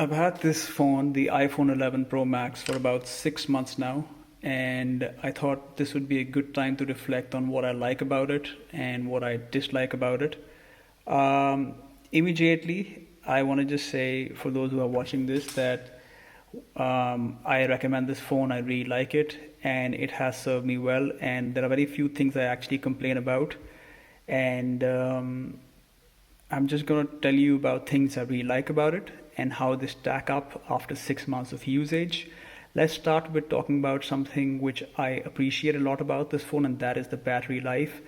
I've had this phone, the iPhone 11 Pro Max, for about 6 months now, and I thought this would be a good time to reflect on what I like about it and what I dislike about it. Immediately, I want to just say for those who are watching this that I recommend this phone. I really like it, and it has served me well. And there are very few things I actually complain about, and I'm just going to tell you about things I really like about it and how they stack up after 6 months of usage. Let's start with talking about something which I appreciate a lot about this phone, and that is the battery life.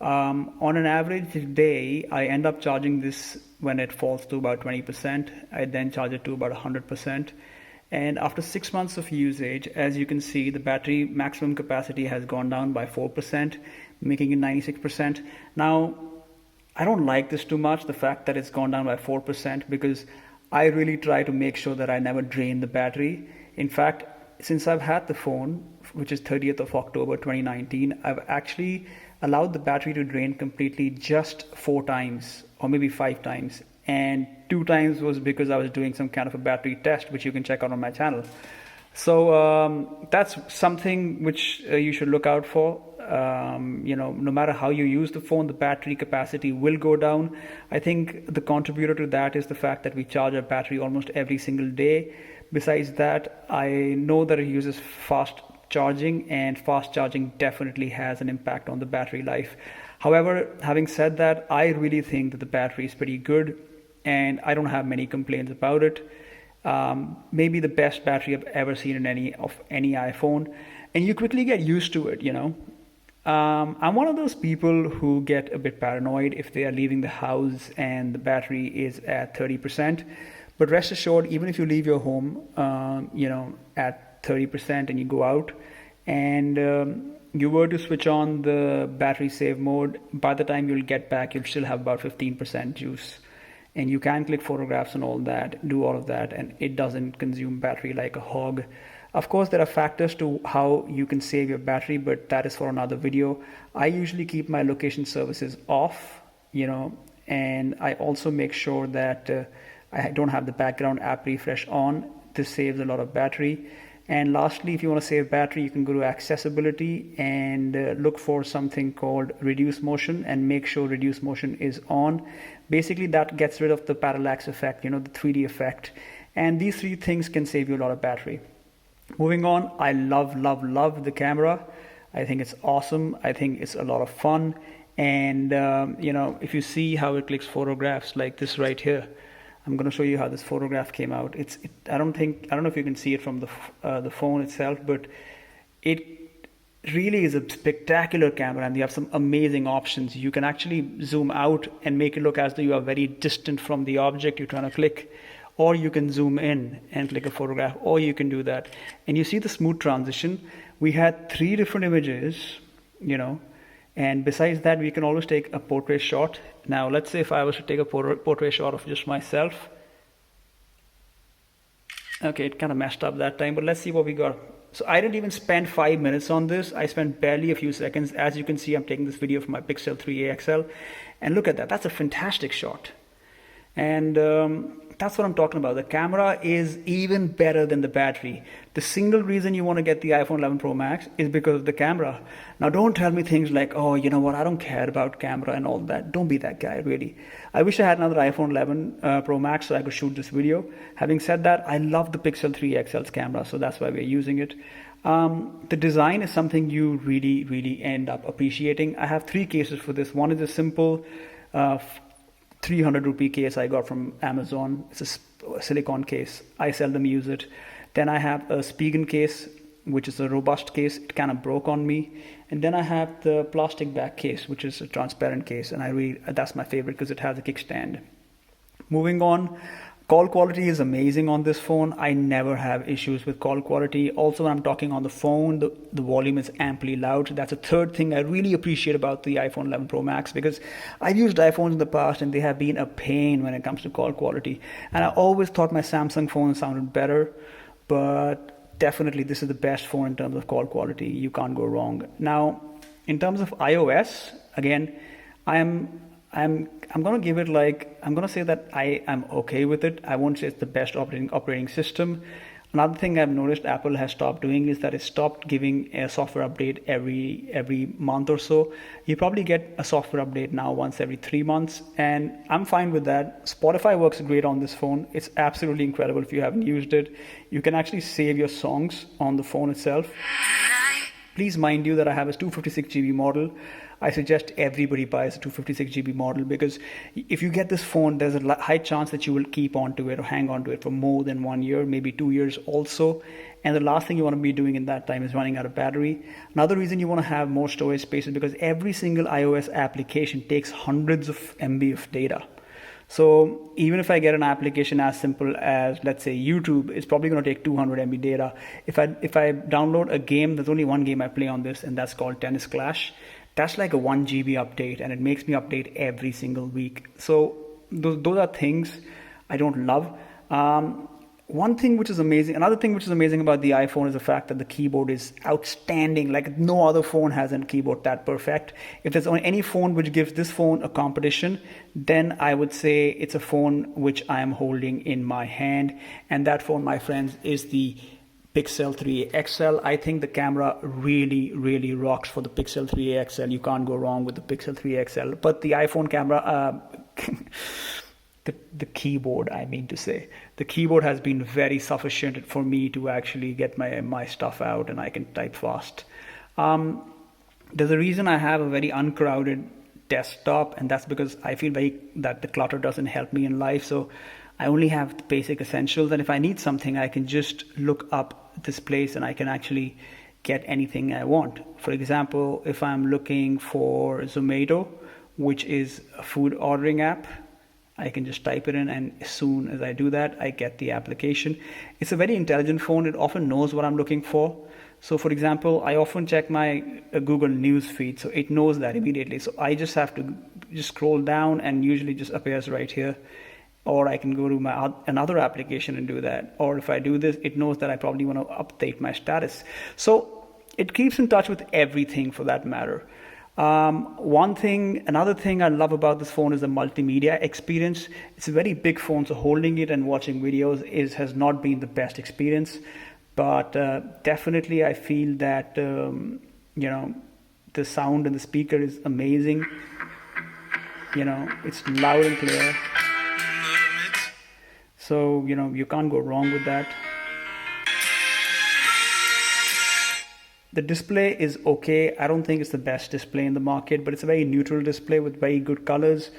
On an average day, I end up charging this when it falls to about 20%. I then charge it to about 100%. And after 6 months of usage, as you can see, the battery maximum capacity has gone down by 4%, making it 96%. Now, I don't like this too much, the fact that it's gone down by 4%, because I really try to make sure that I never drain the battery. In fact, since I've had the phone, which is 30th of October 2019, I've actually allowed the battery to drain completely just 4 times or maybe 5 times. And 2 times was because I was doing some kind of a battery test, which you can check out on my channel. So that's something which you should look out for. No matter how you use the phone, the battery capacity will go down. I think the contributor to that is the fact that we charge our battery almost every single day. Besides that, I know that it uses fast charging, and fast charging definitely has an impact on the battery life. However, having said that, I really think that the battery is pretty good, and I don't have many complaints about it. Maybe the best battery I've ever seen in any iPhone, and you quickly get used to it. I'm one of those people who get a bit paranoid if they are leaving the house and the battery is at 30%. But rest assured, even if you leave your home, at 30% and you go out and you were to switch on the battery save mode, by the time you'll get back, you'll still have about 15% juice. And you can click photographs and all that, do all of that, and it doesn't consume battery like a hog. Of course, there are factors to how you can save your battery, but that is for another video. I usually keep my location services off, and I also make sure that I don't have the background app refresh on. This saves a lot of battery. And lastly, if you want to save battery, you can go to accessibility and look for something called reduce motion and make sure reduce motion is on. Basically, that gets rid of the parallax effect, the 3D effect. And these three things can save you a lot of battery. Moving on, I love the camera. I think it's awesome. I think it's a lot of fun. And, if you see how it clicks photographs like this right here, I'm going to show you how this photograph came out. I don't know if you can see it from the phone itself, but it really is a spectacular camera, and you have some amazing options. You can actually zoom out and make it look as though you are very distant from the object you're trying to click, or you can zoom in and click a photograph, or you can do that. And you see the smooth transition. We had 3 different images, and besides that, we can always take a portrait shot. Now, let's say if I was to take a portrait shot of just myself. Okay, it kind of messed up that time, but let's see what we got. So I didn't even spend 5 minutes on this. I spent barely a few seconds. As you can see, I'm taking this video from my Pixel 3a XL. And look at that. That's a fantastic shot. And that's what I'm talking about. The camera is even better than the battery. The single reason you want to get the iPhone 11 Pro Max is because of the camera. Now, don't tell me things like, oh, you know what, I don't care about camera and all that. Don't be that guy, really. I wish I had another iPhone 11 Pro Max so I could shoot this video. Having said that, I love the Pixel 3 XL's camera, so that's why we're using it. The design is something you really end up appreciating. I have 3 cases for this. One is a simple 300 rupee case I got from Amazon. It's a silicone case. I seldom use it. Then I have a Spigen case, which is a robust case. It kind of broke on me. And then I have the plastic back case, which is a transparent case, and that's my favorite because it has a kickstand. Moving on, call quality is amazing on this phone. I never have issues with call quality. Also, when I'm talking on the phone, the volume is amply loud. That's a third thing I really appreciate about the iPhone 11 Pro Max, because I've used iPhones in the past and they have been a pain when it comes to call quality. And I always thought my Samsung phone sounded better, but definitely this is the best phone in terms of call quality. You can't go wrong. Now, in terms of iOS, again, I am I'm gonna give it like, I'm gonna say that I am okay with it. I won't say it's the best operating system. Another thing I've noticed Apple has stopped doing is that it stopped giving a software update every month or so. You probably get a software update now once every 3 months, and I'm fine with that. Spotify works great on this phone. It's absolutely incredible if you haven't used it. You can actually save your songs on the phone itself. Please mind you that I have a 256 GB model. I suggest everybody buys a 256 GB model, because if you get this phone, there's a high chance that you will keep on to it or hang on to it for more than 1 year, maybe 2 years also. And the last thing you want to be doing in that time is running out of battery. Another reason you want to have more storage space is because every single iOS application takes hundreds of MB of data. So even if I get an application as simple as, let's say, YouTube, it's probably going to take 200 MB data. If I download a game, there's only one game I play on this, and that's called Tennis Clash. That's like a 1 GB update, and it makes me update every single week. So those are things I don't love. One thing which is amazing, another thing which is amazing about the iPhone is the fact that the keyboard is outstanding. Like no other phone has a keyboard that perfect. If there's only any phone which gives this phone a competition, then I would say it's a phone which I am holding in my hand. And that phone, my friends, is the Pixel 3a XL. I think the camera really, really rocks for the Pixel 3a XL. You can't go wrong with the Pixel 3a XL. But the iPhone camera, the keyboard, I mean to say, the keyboard has been very sufficient for me to actually get my stuff out, and I can type fast. There's a reason I have a very uncrowded desktop, and that's because I feel that the clutter doesn't help me in life. So I only have the basic essentials, and if I need something, I can just look up this place and I can actually get anything I want. For example, if I'm looking for Zomato, which is a food ordering app, I can just type it in, and as soon as I do that, I get the application. It's a very intelligent phone. It often knows what I'm looking for. So for example, I often check my Google News feed, so it knows that immediately. So I just have to just scroll down, and usually just appears right here. Or I can go to another application and do that. Or if I do this, it knows that I probably want to update my status. So it keeps in touch with everything for that matter. Another thing I love about this phone is the multimedia experience. It's a very big phone, so holding it and watching videos has not been the best experience. But definitely I feel that, the sound and the speaker is amazing. It's loud and clear. So, you can't go wrong with that. The display is okay. I don't think it's the best display in the market, but it's a very neutral display with very good colors.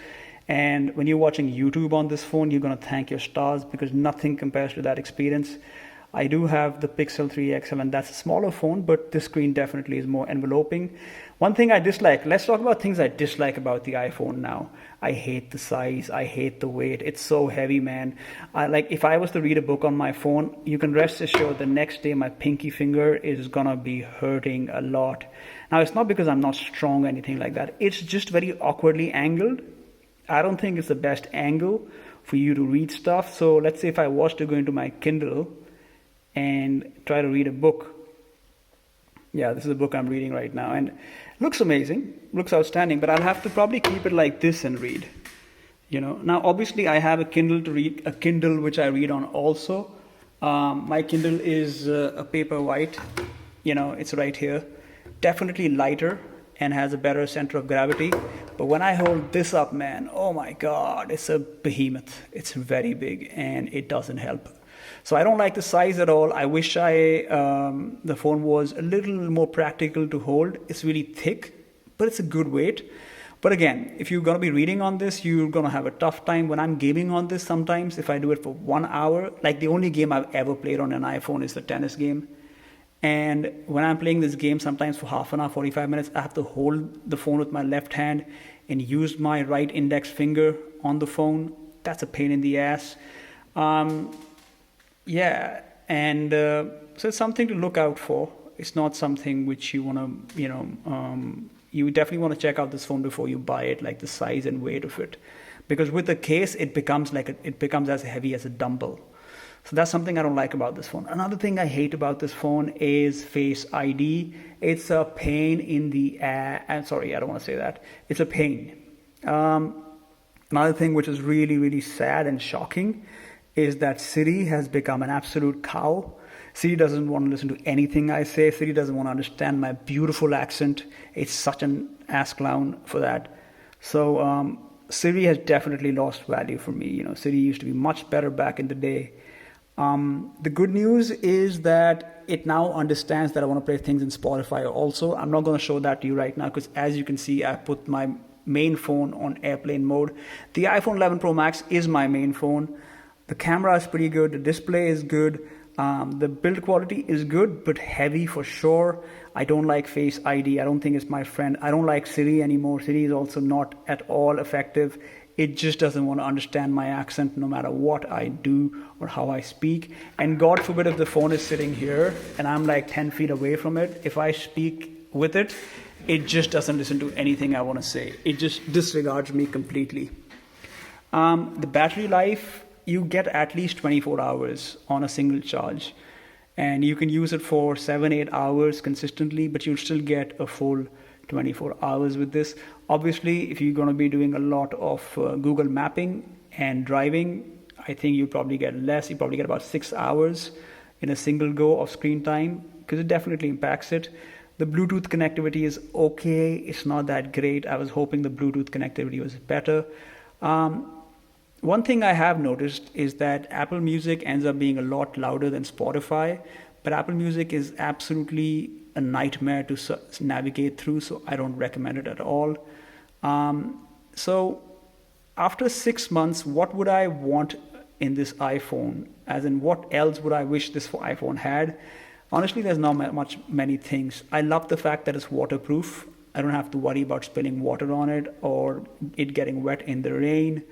And when you're watching YouTube on this phone, you're going to thank your stars, because nothing compares to that experience. I do have the Pixel 3 XL, and that's a smaller phone, but this screen definitely is more enveloping. One thing I dislike, let's talk about things I dislike about the iPhone now. I hate the size, I hate the weight. It's so heavy, man. If I was to read a book on my phone, you can rest assured the next day my pinky finger is gonna be hurting a lot. Now, it's not because I'm not strong or anything like that. It's just very awkwardly angled. I don't think it's the best angle for you to read stuff. So let's say if I was to go into my Kindle and try to read a book. Yeah, this is a book I'm reading right now, and it looks amazing, looks outstanding, but I'll have to probably keep it like this and read. Now obviously I have a Kindle which I read on also. My Kindle is a paper white, it's right here. Definitely lighter and has a better center of gravity. But when I hold this up, man, oh my God, it's a behemoth. It's very big, and it doesn't help. So I don't like the size at all. I wish the phone was a little more practical to hold. It's really thick, but it's a good weight. But again, if you're going to be reading on this, you're going to have a tough time. When I'm gaming on this, sometimes if I do it for 1 hour, like the only game I've ever played on an iPhone is the tennis game. And when I'm playing this game, sometimes for half an hour, 45 minutes, I have to hold the phone with my left hand and use my right index finger on the phone. That's a pain in the ass. Yeah, and so it's something to look out for. It's not something which you want to, you definitely want to check out this phone before you buy it, like the size and weight of it. Because with the case, it becomes as heavy as a dumbbell. So that's something I don't like about this phone. Another thing I hate about this phone is Face ID. It's a pain in the ass. I'm sorry, I don't want to say that. It's a pain. Another thing which is really, really sad and shocking is that Siri has become an absolute cow. Siri doesn't want to listen to anything I say. Siri doesn't want to understand my beautiful accent. It's such an ass clown for that. So Siri has definitely lost value for me. Siri used to be much better back in the day. The good news is that it now understands that I want to play things in Spotify also. I'm not going to show that to you right now because as you can see, I put my main phone on airplane mode. The iPhone 11 Pro Max is my main phone. The camera is pretty good. The display is good. The build quality is good, but heavy for sure. I don't like Face ID. I don't think it's my friend. I don't like Siri anymore. Siri is also not at all effective. It just doesn't want to understand my accent no matter what I do or how I speak. And God forbid if the phone is sitting here and I'm like 10 feet away from it, if I speak with it, it just doesn't listen to anything I want to say. It just disregards me completely. The battery life, you get at least 24 hours on a single charge. And you can use it for 7-8 hours consistently, but you'll still get a full 24 hours with this. Obviously, if you're going to be doing a lot of Google mapping and driving, I think you probably get less. You probably get about 6 hours in a single go of screen time because it definitely impacts it. The Bluetooth connectivity is okay. It's not that great. I was hoping the Bluetooth connectivity was better. One thing I have noticed is that Apple Music ends up being a lot louder than Spotify, but Apple Music is absolutely a nightmare to navigate through, so I don't recommend it at all. So after 6 months, what would I want in this iPhone? As in, what else would I wish this iPhone had? Honestly, there's not many things. I love the fact that it's waterproof. I don't have to worry about spilling water on it or it getting wet in the rain.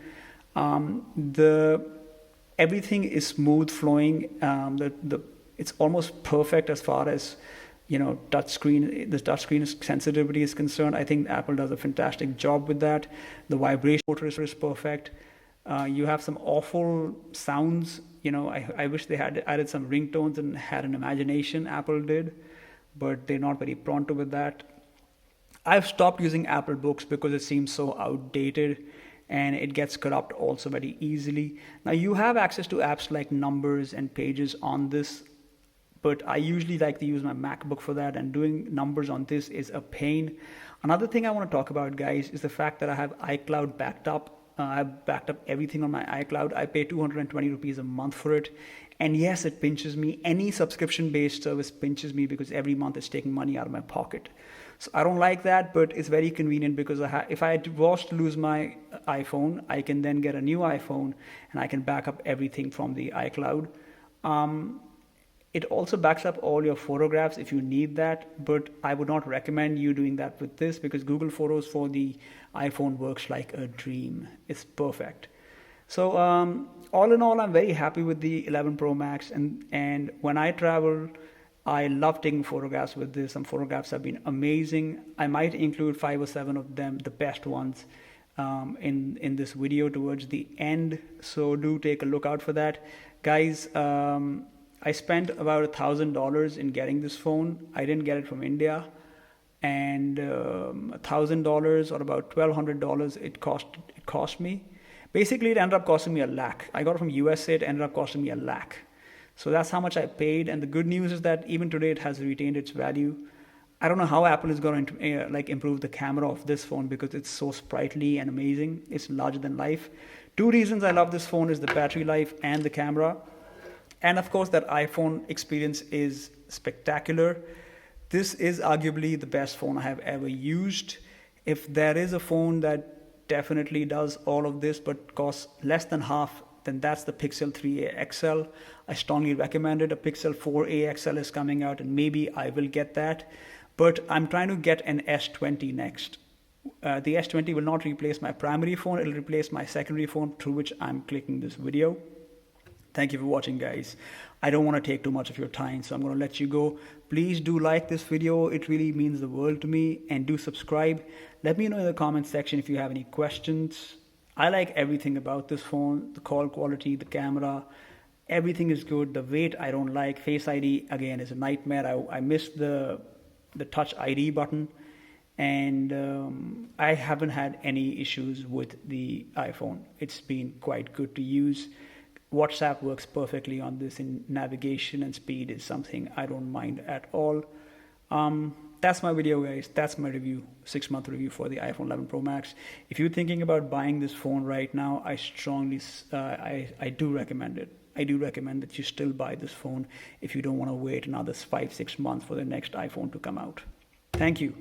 Everything is smooth flowing. It's almost perfect as far as the touchscreen sensitivity is concerned. I think Apple does a fantastic job with that. The vibration motor is perfect. You have some awful sounds. I wish they had added some ringtones and had an imagination. Apple did, but they're not very pronto with that. I've stopped using Apple Books because it seems so outdated and it gets corrupt also very easily. Now you have access to apps like Numbers and Pages on this, but I usually like to use my MacBook for that, and doing numbers on this is a pain. Another thing I want to talk about, guys, is the fact that I have iCloud backed up. I've backed up everything on my iCloud. I pay 220 rupees a month for it. And yes, it pinches me. Any subscription-based service pinches me because every month it's taking money out of my pocket. So I don't like that, but it's very convenient because if I was to lose my iPhone, I can then get a new iPhone and I can back up everything from the iCloud. It also backs up all your photographs if you need that, but I would not recommend you doing that with this because Google Photos for the iPhone works like a dream. It's perfect. So all in all, I'm very happy with the 11 Pro Max, and when I travel, I love taking photographs with this. Some photographs have been amazing. I might include 5 or 7 of them, the best ones, in this video towards the end. So do take a look out for that. Guys, I spent about $1,000 in getting this phone. I didn't get it from India. And $1,000 or about $1,200 it cost me. Basically, it ended up costing me $1 lakh. I got it from USA. It ended up costing me $1 lakh. So that's how much I paid. And the good news is that even today it has retained its value. I don't know how Apple is going to improve the camera of this phone because it's so sprightly and amazing. It's larger than life. 2 reasons I love this phone is the battery life and the camera. And of course, that iPhone experience is spectacular. This is arguably the best phone I have ever used. If there is a phone that definitely does all of this but costs less than half, then that's the Pixel 3a XL. I strongly recommend it. A Pixel 4a XL is coming out and maybe I will get that. But I'm trying to get an S20 next. The S20 will not replace my primary phone. It'll replace my secondary phone through which I'm clicking this video. Thank you for watching, guys. I don't want to take too much of your time, so I'm going to let you go. Please do like this video. It really means the world to me. And do subscribe. Let me know in the comments section if you have any questions. I like everything about this phone. The call quality, the camera, everything is good. The weight I don't like. Face ID, again, is a nightmare. I missed the Touch ID button. and I haven't had any issues with the iPhone. It's been quite good to use. WhatsApp works perfectly on this, and navigation and speed is something I don't mind at all. That's my video, guys. That's my review, 6-month review for the iPhone 11 Pro Max. If you're thinking about buying this phone right now, I strongly, I do recommend it. I do recommend that you still buy this phone if you don't want to wait another 5-6 months for the next iPhone to come out. Thank you.